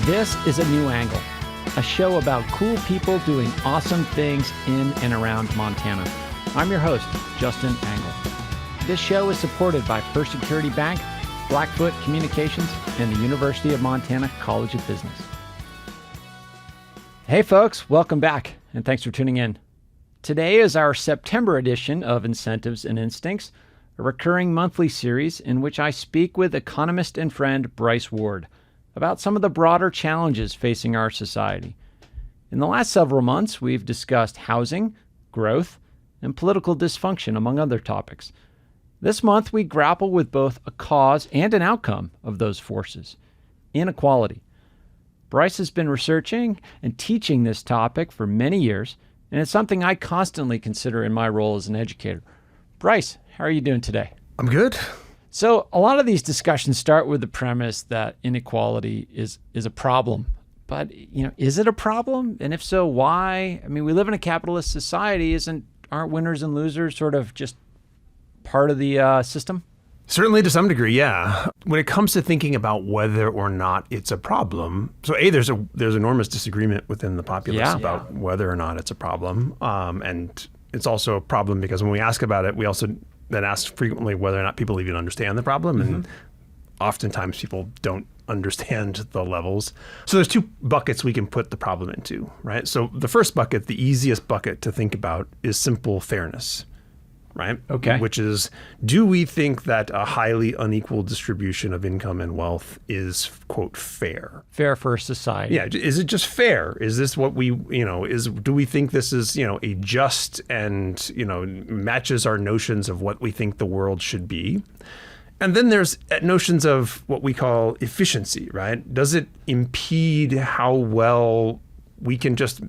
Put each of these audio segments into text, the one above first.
This is A New Angle, a show about cool people doing awesome things in and around Montana. I'm your host, Justin Angle. This show is supported by First Security Bank, Blackfoot Communications, and the University of Montana College of Business. Hey folks, welcome back, and thanks for tuning in. Today is our September edition of Incentives and Instincts, a recurring monthly series in which I speak with economist and friend Bryce Ward about some of the broader challenges facing our society. In the last several months, we've discussed housing, growth, and political dysfunction, among other topics. This month, we grapple with both a cause and an outcome of those forces: inequality. Bryce has been researching and teaching this topic for many years, and it's something I constantly consider in my role as an educator. Bryce, how are you doing today? I'm good. So a lot of these discussions start with the premise that inequality is a problem. But, is it a problem? And if so, why? I mean, we live in a capitalist society. Aren't winners and losers sort of just part of the system? Certainly to some degree, yeah. When it comes to thinking about whether or not it's a problem, so there's enormous disagreement within the populace about whether or not it's a problem. And it's also a problem because when we ask about it, we also then ask frequently whether or not people even understand the problem. And oftentimes people don't understand the levels. So there's two buckets we can put the problem into, right? So the first bucket, the easiest bucket to think about, is simple fairness, right? Okay. Which is, do we think that a highly unequal distribution of income and wealth is, quote, fair? Fair for society. Yeah. Is it just fair? Is this what we, do we think this is, a just and, matches our notions of what we think the world should be? And then there's notions of what we call efficiency, right? Does it impede how well we can just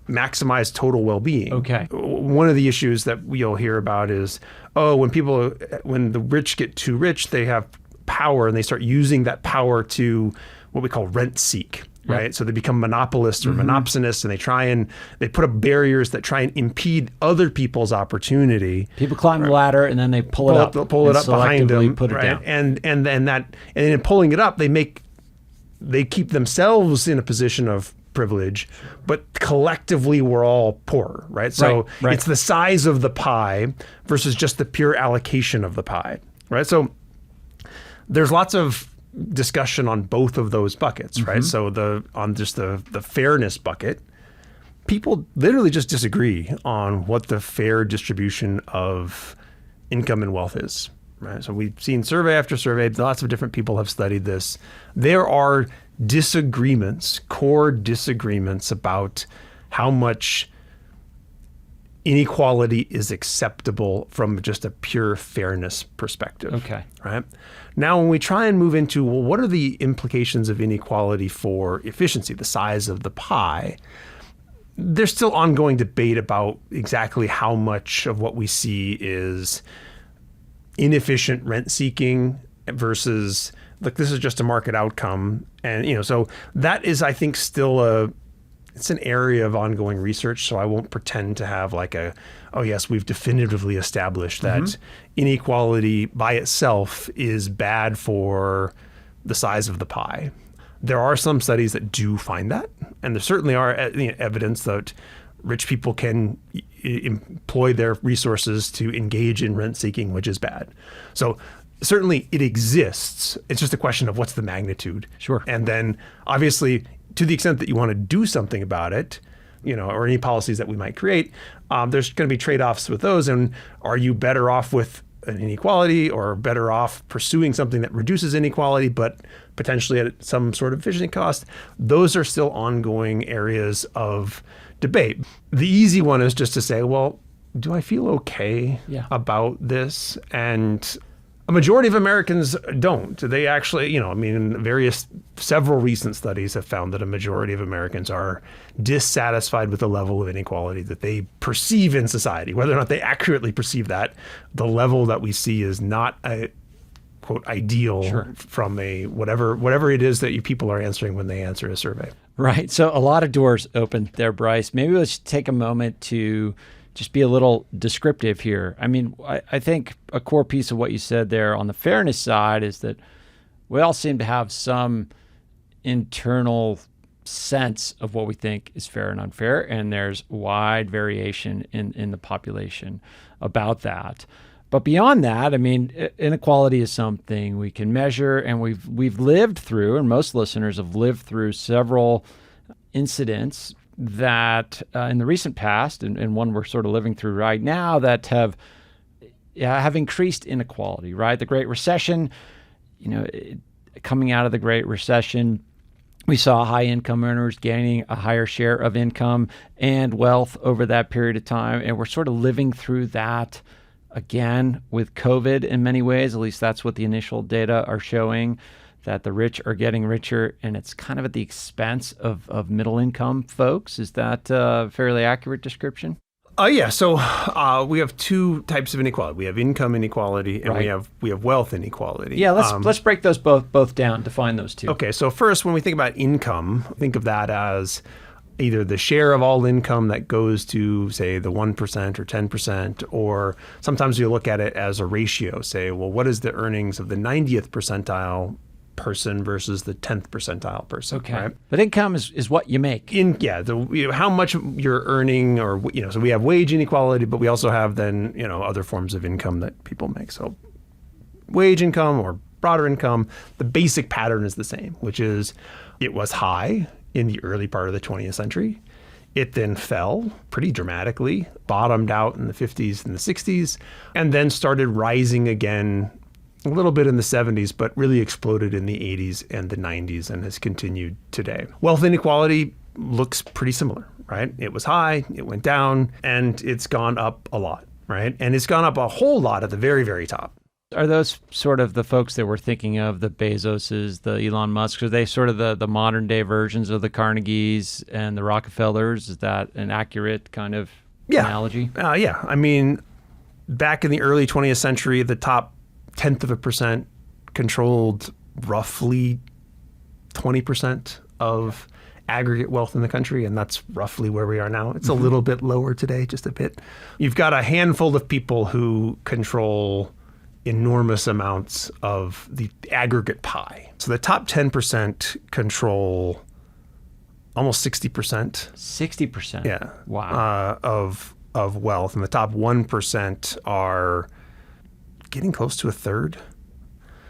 maximize total well-being? Okay. One of the issues that you'll hear about is, when the rich get too rich, they have power and they start using that power to what we call rent seek, right? Yep. So they become monopolists or monopsonists, and they put up barriers that try and impede other people's opportunity. People climb the ladder and then they pull it up behind them, put it right? down. And in pulling it up, they keep themselves in a position of privilege, but collectively we're all poor, right? So Right. It's the size of the pie versus just the pure allocation of the pie, right? So there's lots of discussion on both of those buckets, right? So on the fairness bucket, people literally just disagree on what the fair distribution of income and wealth is, right? So we've seen survey after survey, lots of different people have studied this. There are core disagreements about how much inequality is acceptable from just a pure fairness perspective. Okay. Right? Now, when we try and move into, what are the implications of inequality for efficiency, the size of the pie? There's still ongoing debate about exactly how much of what we see is inefficient rent seeking versus, look, this is just a market outcome. And, so that is, I think, still it's an area of ongoing research. So I won't pretend to have we've definitively established that inequality by itself is bad for the size of the pie. There are some studies that do find that. And there certainly are evidence that rich people can employ their resources to engage in rent seeking, which is bad. So certainly it exists. It's just a question of what's the magnitude. Sure. And then obviously, to the extent that you want to do something about it, or any policies that we might create, there's going to be trade-offs with those. And are you better off with an inequality or better off pursuing something that reduces inequality, but potentially at some sort of efficiency cost? Those are still ongoing areas of debate. The easy one is just to say, well, do I feel okay about this? And a majority of Americans don't. They actually, several recent studies have found that a majority of Americans are dissatisfied with the level of inequality that they perceive in society. Whether or not they accurately perceive that, the level that we see is not a, quote, ideal from a whatever it is that you people are answering when they answer a survey. Right. So a lot of doors open there, Bryce. Maybe let's take a moment to just be a little descriptive here. I mean, I think a core piece of what you said there on the fairness side is that we all seem to have some internal sense of what we think is fair and unfair, and there's wide variation in the population about that. But beyond that, I mean, inequality is something we can measure, and we've lived through, and most listeners have lived through several incidents that in the recent past, and one we're sort of living through right now, that have increased inequality, right? The Great Recession, coming out of the Great Recession, we saw high income earners gaining a higher share of income and wealth over that period of time. And we're sort of living through that again with COVID in many ways. At least that's what the initial data are showing, that the rich are getting richer, and it's kind of at the expense of middle income folks. Is that a fairly accurate description? Yeah. So we have two types of inequality. We have income inequality, and we have wealth inequality. Yeah. Let's break those both down. Define those two. Okay. So first, when we think about income, think of that as either the share of all income that goes to, say, the 1% or 10%, or sometimes you look at it as a ratio. Say, well, what is the earnings of the 90th percentile person versus the 10th percentile person? Okay. Right? But income is what you make. How much you're earning, or so we have wage inequality, but we also have then other forms of income that people make. So wage income or broader income, the basic pattern is the same, which is it was high in the early part of the 20th century. It then fell pretty dramatically, bottomed out in the 50s and the 60s, and then started rising again a little bit in the 70s, but really exploded in the 80s and the 90s and has continued today. Wealth inequality looks pretty similar, right? It was high, it went down, and it's gone up a lot, right? And it's gone up a whole lot at the very, very top. Are those sort of the folks that we're thinking of, the Bezoses, the Elon Musks? Are they sort of the modern day versions of the Carnegies and the Rockefellers? Is that an accurate kind of analogy? Yeah. I mean, back in the early 20th century, the top 0.1% controlled roughly 20% of aggregate wealth in the country, and that's roughly where we are now. It's a little bit lower today, just a bit. You've got a handful of people who control enormous amounts of the aggregate pie. So the top 10% control almost 60%. 60%? Yeah. Wow. Of wealth, and the top 1% are getting close to a third.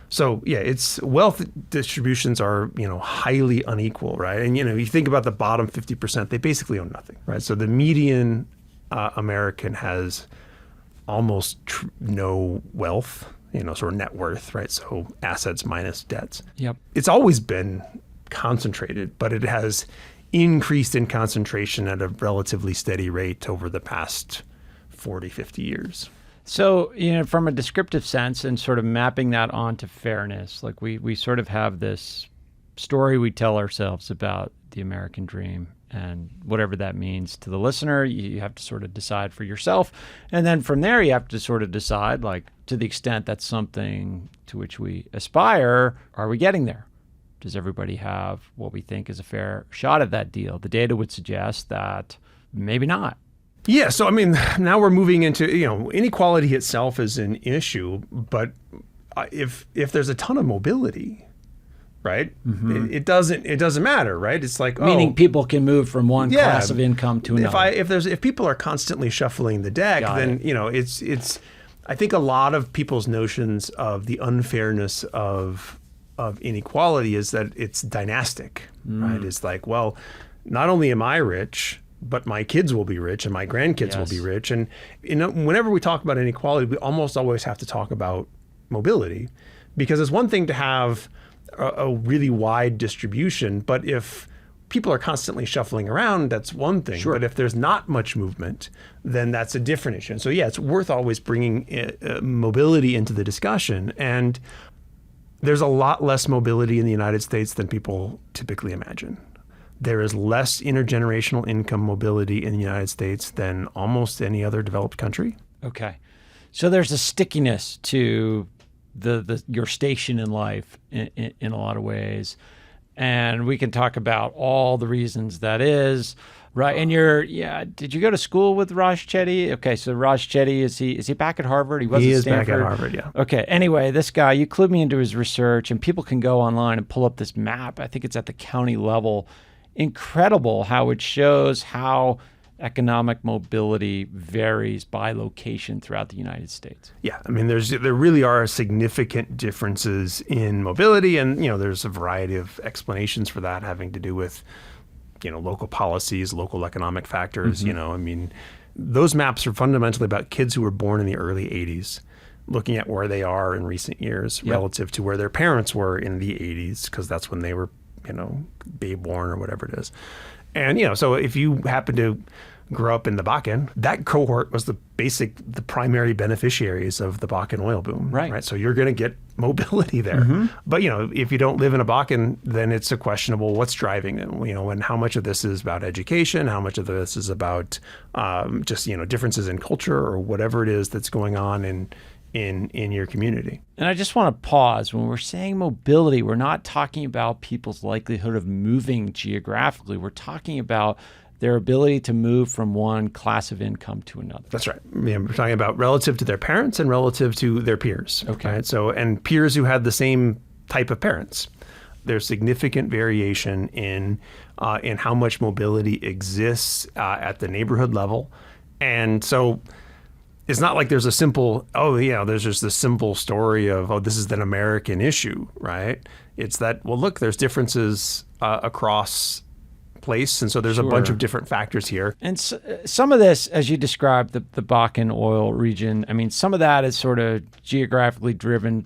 So yeah, it's wealth distributions are, highly unequal, right? And, you think about the bottom 50%, they basically own nothing, right? So the median American has almost no wealth, sort of net worth, right? So assets minus debts. Yep. It's always been concentrated, but it has increased in concentration at a relatively steady rate over the past 40, 50 years. So, from a descriptive sense and sort of mapping that onto fairness, like we sort of have this story we tell ourselves about the American dream, and whatever that means to the listener, you have to sort of decide for yourself. And then from there, you have to sort of decide, like, to the extent that's something to which we aspire, are we getting there? Does everybody have what we think is a fair shot at that deal? The data would suggest that maybe not. Yeah. So, I mean, now we're moving into, inequality itself is an issue, but if there's a ton of mobility, right, it doesn't matter, right? It's like, meaning people can move from one class of income to another. If people are constantly shuffling the deck, then it's I think a lot of people's notions of the unfairness of inequality is that it's dynastic, right? It's like, well, not only am I rich, but my kids will be rich and my grandkids will be rich. And whenever we talk about inequality, we almost always have to talk about mobility, because it's one thing to have a really wide distribution, but if people are constantly shuffling around, that's one thing. Sure. But if there's not much movement, then that's a different issue. And so it's worth always bringing mobility into the discussion. And there's a lot less mobility in the United States than people typically imagine. There is less intergenerational income mobility in the United States than almost any other developed country. Okay. So there's a stickiness to your station in life in a lot of ways. And we can talk about all the reasons that is. Right. And did you go to school with Raj Chetty? Okay, so Raj Chetty, is he back at Harvard? He was at Stanford. Back at Harvard, yeah. Okay, anyway, this guy, you clued me into his research, and people can go online and pull up this map. I think it's at the county level. Incredible how it shows how economic mobility varies by location throughout the United States. Yeah, I mean, there really are significant differences in mobility, and there's a variety of explanations for that having to do with local policies, local economic factors. I mean, those maps are fundamentally about kids who were born in the early 80s, looking at where they are in recent years relative to where their parents were in the 80s, because that's when they were baby born or whatever it is. And so if you happen to grow up in the Bakken, that cohort was the primary beneficiaries of the Bakken oil boom. Right. So you're going to get mobility there. But if you don't live in a Bakken, then it's a questionable what's driving it. And how much of this is about education, how much of this is about just differences in culture or whatever it is that's going on in your community. And I just want to pause. When we're saying mobility, we're not talking about people's likelihood of moving geographically. We're talking about their ability to move from one class of income to another. That's right. We're talking about relative to their parents and relative to their peers. Okay. Right? So, and peers who had the same type of parents. There's significant variation in how much mobility exists at the neighborhood level. And so it's not like there's a simple, there's just this simple story of, this is an American issue, right? It's that, look, there's differences across place. And so there's a bunch of different factors here. And some of this, as you described, the Bakken oil region, I mean, some of that is sort of geographically driven,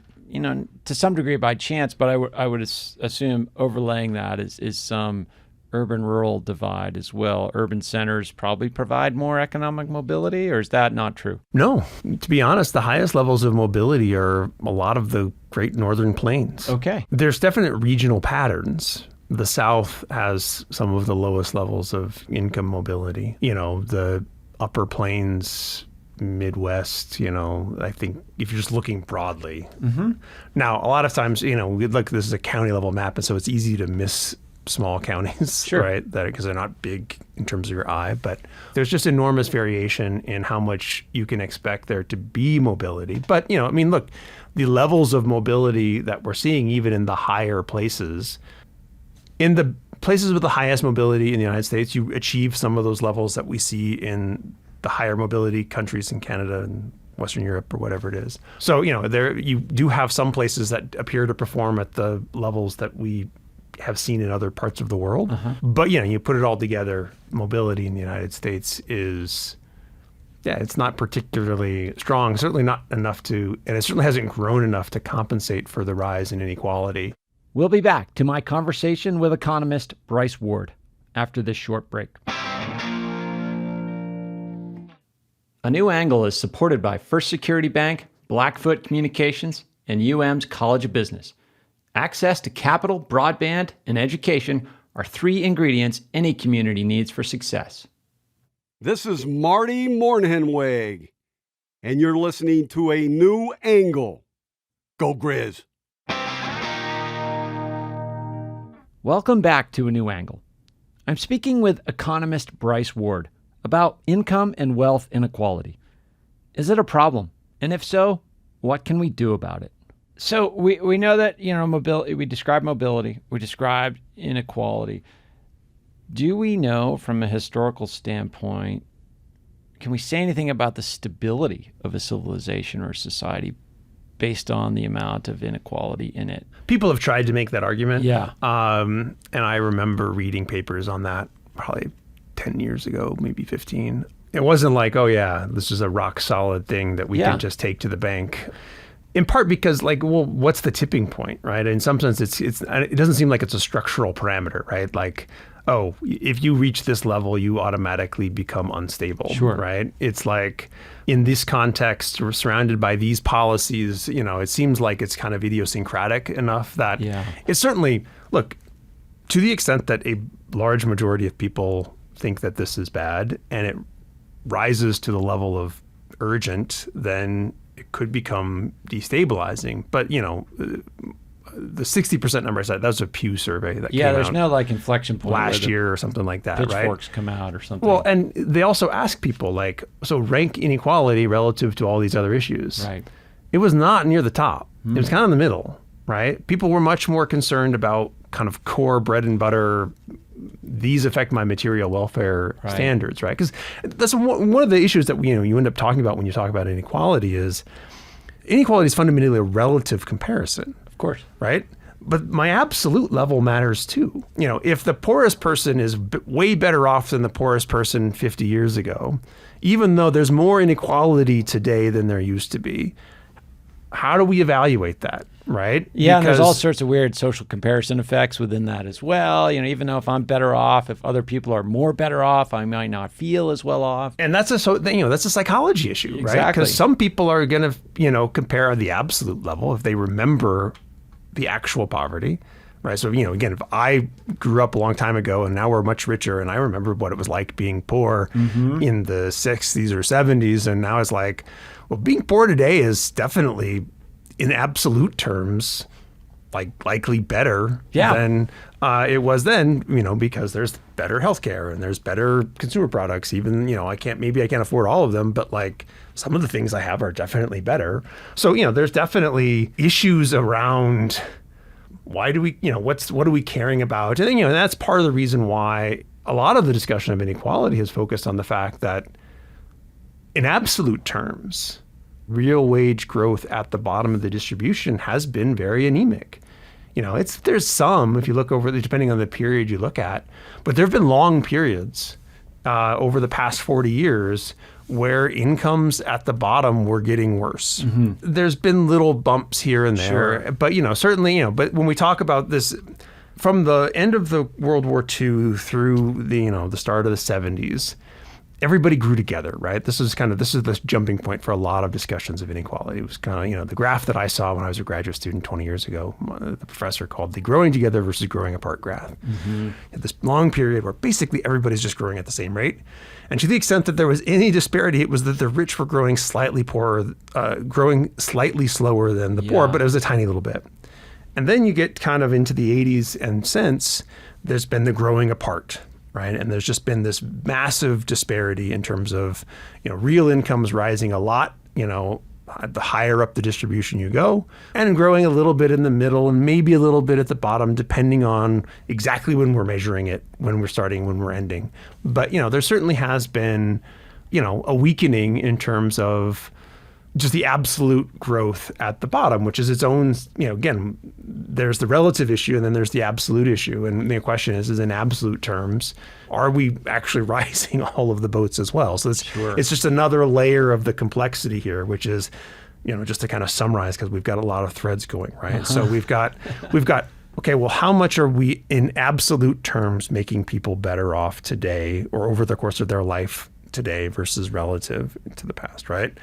to some degree by chance, but I would assume overlaying that is some urban-rural divide as well. Urban centers probably provide more economic mobility, or is that not true? No. To be honest, the highest levels of mobility are a lot of the Great Northern Plains. Okay. There's definite regional patterns. The South has some of the lowest levels of income mobility. The Upper Plains, Midwest, I think if you're just looking broadly. Now, a lot of times, this is a county level map, and so it's easy to miss small counties, right? Because they're not big in terms of your eye, but there's just enormous variation in how much you can expect there to be mobility. But, look, the levels of mobility that we're seeing even in the higher places, in the places with the highest mobility in the United States, you achieve some of those levels that we see in the higher mobility countries in Canada and Western Europe or whatever it is. So, there you do have some places that appear to perform at the levels that we have seen in other parts of the world. But, you put it all together, mobility in the United States is, it's not particularly strong, certainly not enough and it certainly hasn't grown enough to compensate for the rise in inequality. We'll be back to my conversation with economist Bryce Ward after this short break. A New Angle is supported by First Security Bank, Blackfoot Communications, and UM's College of Business. Access to capital, broadband, and education are 3 ingredients any community needs for success. This is Marty Mornhenweg, and you're listening to A New Angle. Go Grizz! Welcome back to A New Angle. I'm speaking with economist Bryce Ward about income and wealth inequality. Is it a problem? And if so, what can we do about it? So we know that, mobility, we described mobility, we described inequality. Do we know from a historical standpoint, can we say anything about the stability of a civilization or a society based on the amount of inequality in it? People have tried to make that argument. Yeah. And I remember reading papers on that probably 10 years ago, maybe 15. It wasn't like, this is a rock solid thing that we can just take to the bank. In part because, what's the tipping point, right? In some sense, it doesn't seem like it's a structural parameter, right? Like, if you reach this level, you automatically become unstable, right? It's like, in this context, we're surrounded by these policies, it seems like it's kind of idiosyncratic enough that it's certainly, look, to the extent that a large majority of people think that this is bad and it rises to the level of urgent, then it could become destabilizing. But, the 60% number I said, that was a Pew survey that Yeah, came there's out no like inflection point last where year or something like that, the right? pitchforks come out or something. Well, and they also ask people like, so rank inequality relative to all these other issues. right. It was not near the top. It was kind of in the middle, right? People were much more concerned about kind of core bread and butter. These affect my material welfare standards, right? Because that's one of the issues that you end up talking about when you talk about inequality is fundamentally a relative comparison. Of course. Right? But my absolute level matters too. If the poorest person is way better off than the poorest person 50 years ago, even though there's more inequality today than there used to be, how do we evaluate that, right? Yeah, and there's all sorts of weird social comparison effects within that as well. Even though if I'm better off, if other people are more better off, I might not feel as well off. And that's a psychology issue, right? Exactly. Because some people are going to, compare the absolute level if they remember the actual poverty, right? So, again, if I grew up a long time ago and now we're much richer and I remember what it was like being poor in the 60s or 70s, and now it's like, well, being poor today is definitely, in absolute terms, likely better than it was then, because there's better healthcare and there's better consumer products. Even, maybe I can't afford all of them, but some of the things I have are definitely better. So, there's definitely issues around why do we, what are we caring about? And, that's part of the reason why a lot of the discussion of inequality has focused on the fact that in absolute terms, real wage growth at the bottom of the distribution has been very anemic. There's some, if you look over, depending on the period you look at, but there have been long periods over the past 40 years where incomes at the bottom were getting worse. There's been little bumps here and there, but certainly, but when we talk about this, from the end of the World War II through the start of the 70s, everybody grew together, right? This is the jumping point for a lot of discussions of inequality. It was kind of, the graph that I saw when I was a graduate student 20 years ago, the professor called the growing together versus growing apart graph. This long period where basically everybody's just growing at the same rate. And to the extent that there was any disparity, it was that the rich were growing slightly poorer, growing slightly slower than the poor, but it was a tiny little bit. And then you get kind of into the 80s and since, there's been the growing apart. Right. And there's just been this massive disparity in terms of, real incomes rising a lot, the higher up the distribution you go, and growing a little bit in the middle and maybe a little bit at the bottom, depending on exactly when we're measuring it, when we're starting, when we're ending. But, there certainly has been, a weakening in terms of just the absolute growth at the bottom, which is its own, again, there's the relative issue and then there's the absolute issue. And the question is in absolute terms, are we actually rising all of the boats as well? So it's just another layer of the complexity here, which is, just to kind of summarize, because we've got a lot of threads going, right? So we've got, okay, well, how much are we in absolute terms making people better off today or over the course of their life today versus relative to the past, right?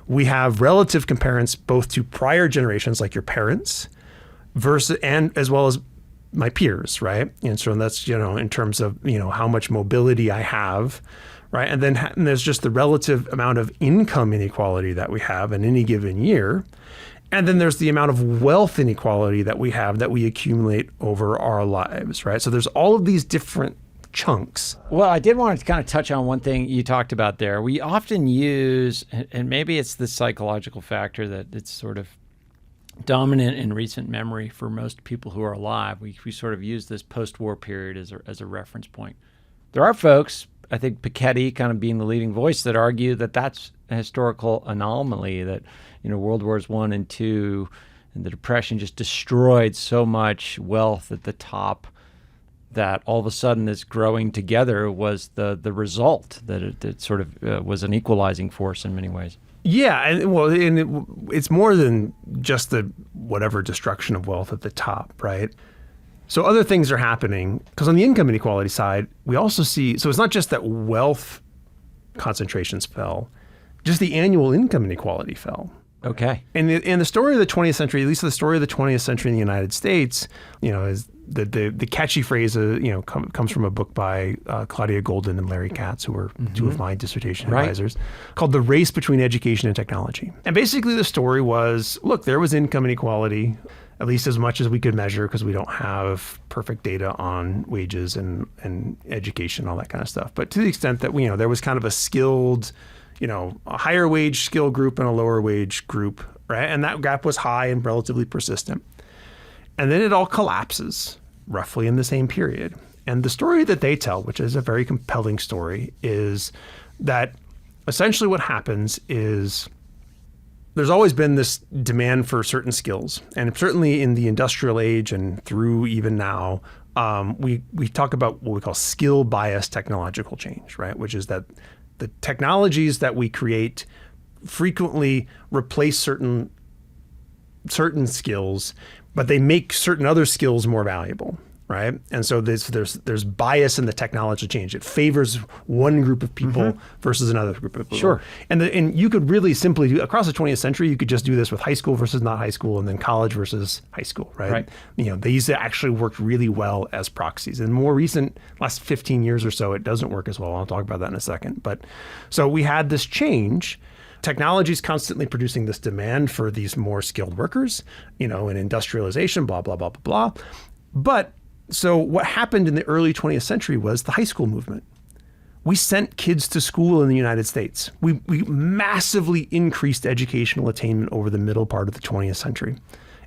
We have relative comparisons both to prior generations, like your parents, versus and as well as my peers, right? And so that's in terms of how much mobility I have, right? And then there's just the relative amount of income inequality that we have in any given year, and then there's the amount of wealth inequality that we have that we accumulate over our lives, right? So there's all of these different chunks. Well, I did want to kind of touch on one thing you talked about there. We often use, and maybe it's the psychological factor that it's sort of dominant in recent memory for most people who are alive. We sort of use this post-war period as a reference point. There are folks, I think Piketty kind of being the leading voice, that argue that that's a historical anomaly, that World Wars I and II and the Depression just destroyed so much wealth at the top that all of a sudden this growing together was the result, that it sort of was an equalizing force in many ways. Yeah, it's more than just the whatever destruction of wealth at the top, right? So other things are happening, because on the income inequality side, we also see, so it's not just that wealth concentrations fell, just the annual income inequality fell. Okay. And the story of the 20th century, at least the story of the 20th century in the United States, is the catchy phrase, comes from a book by Claudia Golden and Larry Katz, who were two of my dissertation advisors, called The Race Between Education and Technology. And basically the story was, look, there was income inequality, at least as much as we could measure, because we don't have perfect data on wages and education, all that kind of stuff. But to the extent that there was kind of a skilled, a higher wage skill group and a lower wage group, right? And that gap was high and relatively persistent. And then it all collapses roughly in the same period. And the story that they tell, which is a very compelling story, is that essentially what happens is there's always been this demand for certain skills. And certainly in the industrial age and through even now, we talk about what we call skill bias technological change, right? Which is that the technologies that we create frequently replace certain skills, but they make certain other skills more valuable, right? And so there's bias in the technology change. It favors one group of people versus another group of people. Sure. And you could really simply do, across the 20th century, you could just do this with high school versus not high school, and then college versus high school, right? These actually worked really well as proxies. In more recent, last 15 years or so, it doesn't work as well. I'll talk about that in a second. But so we had this change. Technology is constantly producing this demand for these more skilled workers, in industrialization, blah, blah, blah, blah, blah. But so what happened in the early 20th century was the high school movement. We sent kids to school in the United States. We massively increased educational attainment over the middle part of the 20th century.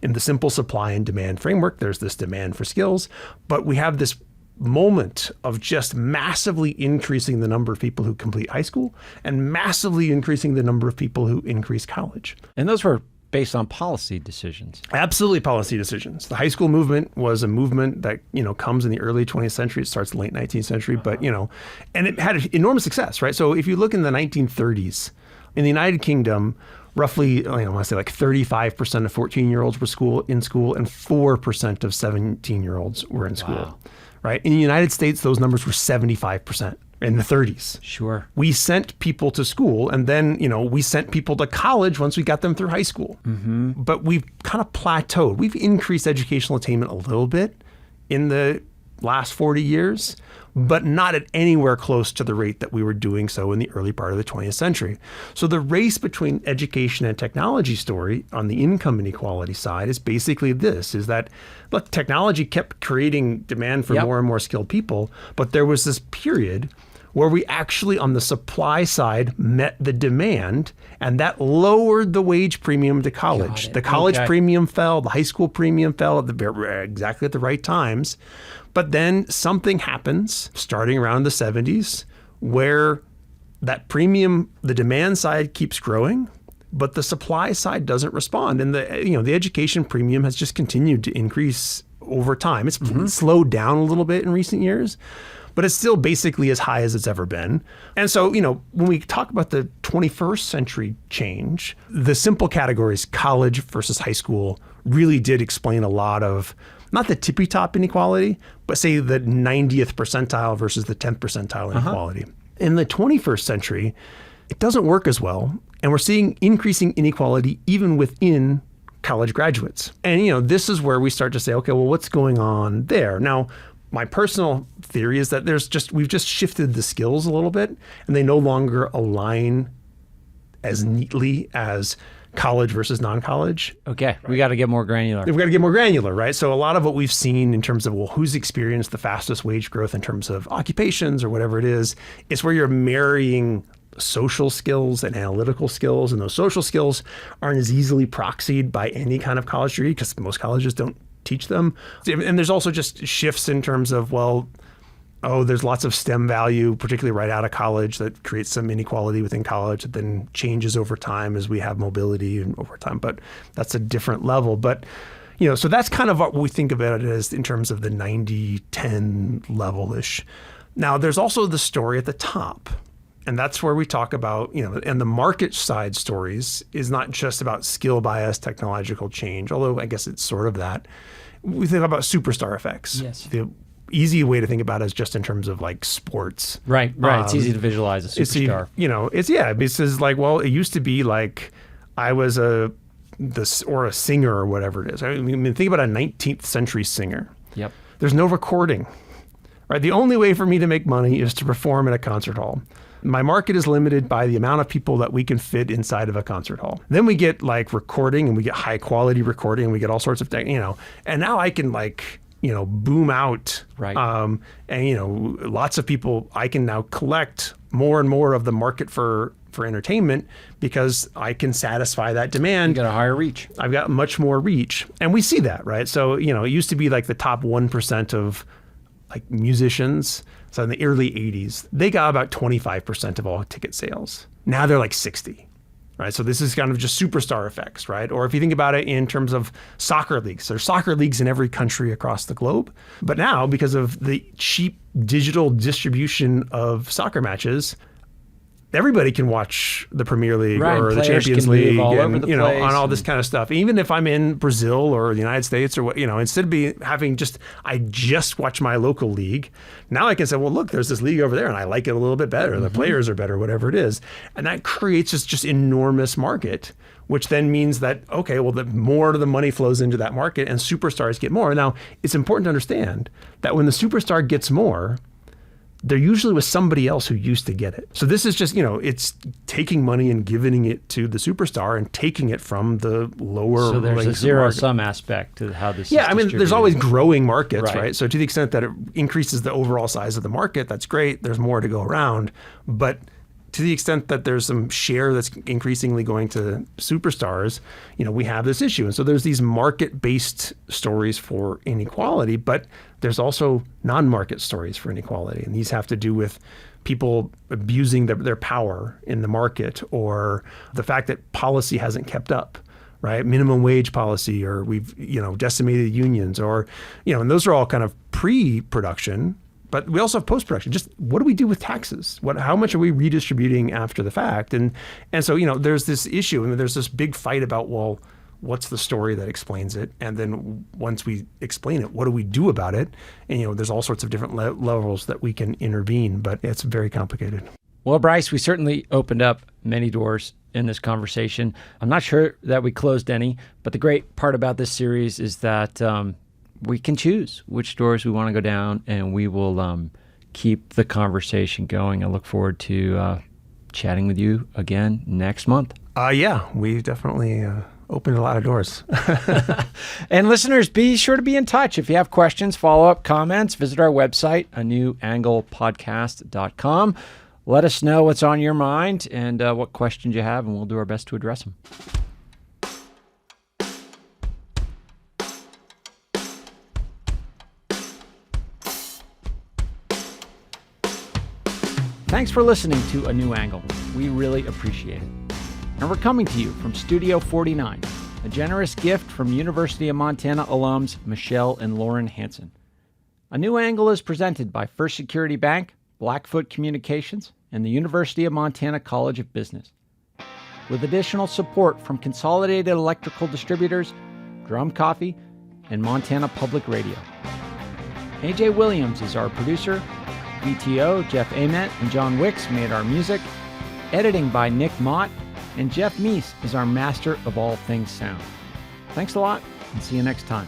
In the simple supply and demand framework, there's this demand for skills, but we have this moment of just massively increasing the number of people who complete high school and massively increasing the number of people who increase college. And those were based on policy decisions. Absolutely policy decisions. The high school movement was a movement that, comes in the early 20th century. It starts in the late 19th century, but, and it had enormous success, right? So if you look in the 1930s, in the United Kingdom, roughly, I want to say like 35% of 14-year-olds were in school and 4% of 17-year-olds were in school, right? In the United States, those numbers were 75%. In the 30s. Sure. We sent people to school, and then, we sent people to college once we got them through high school. But we've kind of plateaued. We've increased educational attainment a little bit in the last 40 years, but not at anywhere close to the rate that we were doing so in the early part of the 20th century. So the race between education and technology story on the income inequality side is basically this, is that, look, technology kept creating demand for more and more skilled people, but there was this period where we actually on the supply side met the demand, and that lowered the wage premium to college. The college premium fell, the high school premium fell exactly at the right times. But then something happens starting around the 70s where that premium, the demand side keeps growing, but the supply side doesn't respond. And the education premium has just continued to increase over time. It's slowed down a little bit in recent years, but it's still basically as high as it's ever been. And so, when we talk about the 21st century change, the simple categories, college versus high school, really did explain a lot of, not the tippy top inequality, but say the 90th percentile versus the 10th percentile inequality. In the 21st century, it doesn't work as well. And we're seeing increasing inequality even within college graduates. And, this is where we start to say, okay, well, what's going on there? Now, my personal theory is that we've just shifted the skills a little bit, and they no longer align as neatly as college versus non-college. Okay, we got to get more granular. We've got to get more granular, right? So a lot of what we've seen in terms of, who's experienced the fastest wage growth in terms of occupations or whatever it is, it's where you're marrying social skills and analytical skills, and those social skills aren't as easily proxied by any kind of college degree because most colleges don't teach them. And there's also just shifts in terms of, there's lots of STEM value, particularly right out of college, that creates some inequality within college that then changes over time as we have mobility and over time. But that's a different level. But, so that's kind of what we think about it as in terms of the 90-10 level-ish. Now, there's also the story at the top. And that's where we talk about, and the market side stories is not just about skill bias, technological change, although I guess it's sort of that. We think about superstar effects. Yes. The easy way to think about it is just in terms of like sports. Right. It's easy to visualize a superstar. It's like, it used to be like I was a singer or whatever it is. I mean, think about a 19th century singer. Yep. There's no recording, right? The only way for me to make money is to perform in a concert hall. My market is limited by the amount of people that we can fit inside of a concert hall. Then we get like recording, and we get high quality recording, and we get all sorts of, and now I can boom out. Right. And, lots of people, I can now collect more and more of the market for entertainment because I can satisfy that demand. You got a higher reach. I've got much more reach. And we see that, right? So, it used to be like the top 1% of like musicians. So in the early 80s, they got about 25% of all ticket sales. Now they're like 60. Right. So this is kind of just superstar effects, right? Or if you think about it in terms of soccer leagues, there's soccer leagues in every country across the globe. But now, because of the cheap digital distribution of soccer matches, everybody can watch the Premier League or the Champions League and, on all this kind of stuff. Even if I'm in Brazil or the United States or what, instead of having I just watch my local league, now I can say, well, look, there's this league over there and I like it a little bit better. The players are better, whatever it is. And that creates this just enormous market, which then means that, okay, well, the more of the money flows into that market and superstars get more. Now, it's important to understand that when the superstar gets more, they're usually with somebody else who used to get it. So this is just, it's taking money and giving it to the superstar and taking it from the lower. So there's a zero-sum aspect to how this is distributed. There's always growing markets, right? So to the extent that it increases the overall size of the market, that's great. There's more to go around. But to the extent that there's some share that's increasingly going to superstars, we have this issue. And so there's these market-based stories for inequality, but there's also non-market stories for inequality. And these have to do with people abusing their power in the market, or the fact that policy hasn't kept up, right? Minimum wage policy, or we've, decimated unions, or, and those are all kind of pre-production. But we also have post-production. Just what do we do with taxes? How much are we redistributing after the fact? And so, there's this issue, and there's this big fight about, well, what's the story that explains it? And then once we explain it, what do we do about it? And, there's all sorts of different levels that we can intervene, but it's very complicated. Well, Bryce, we certainly opened up many doors in this conversation. I'm not sure that we closed any, but the great part about this series is that we can choose which doors we want to go down, and we will keep the conversation going. I look forward to chatting with you again next month. We definitely opened a lot of doors. And listeners, be sure to be in touch. If you have questions, follow-up, comments, visit our website, anewanglepodcast.com. Let us know what's on your mind and what questions you have, and we'll do our best to address them. Thanks for listening to A New Angle. We really appreciate it. And we're coming to you from Studio 49, a generous gift from University of Montana alums Michelle and Lauren Hansen. A New Angle is presented by First Security Bank, Blackfoot Communications, and the University of Montana College of Business. With additional support from Consolidated Electrical Distributors, Drum Coffee, and Montana Public Radio. AJ Williams is our producer. VTO, Jeff Ament, and John Wicks made our music. Editing by Nick Mott, and Jeff Meese is our master of all things sound. Thanks a lot, and see you next time.